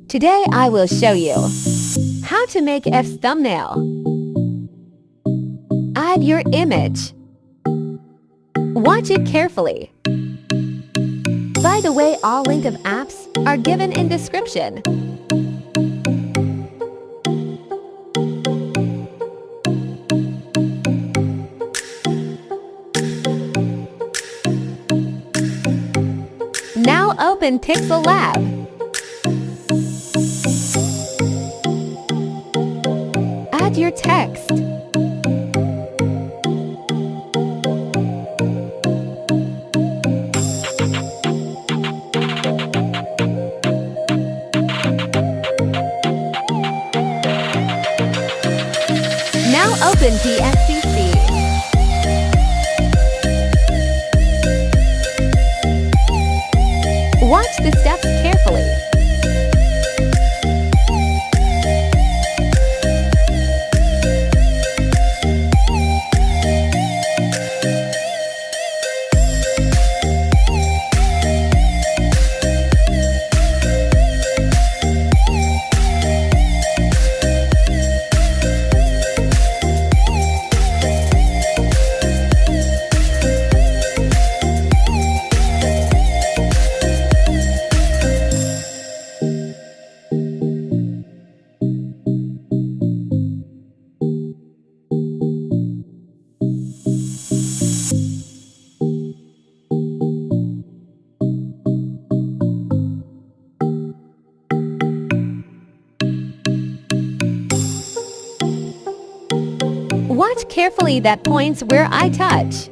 Today I will show you how to make a thumbnail. Add your image. Watch it carefully. By the way, all link of apps are given in description. Now open Pixel Lab. Add your text. Now open PSCC. Watch the steps carefully. Watch carefully that points where I touch.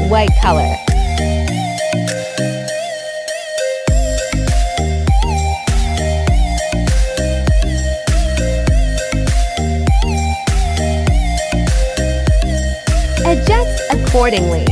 White color. Adjust accordingly.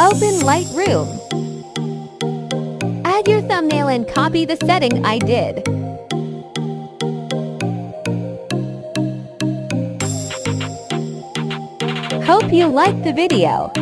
Open Lightroom. Add your thumbnail and copy the setting I did. Hope you liked the video.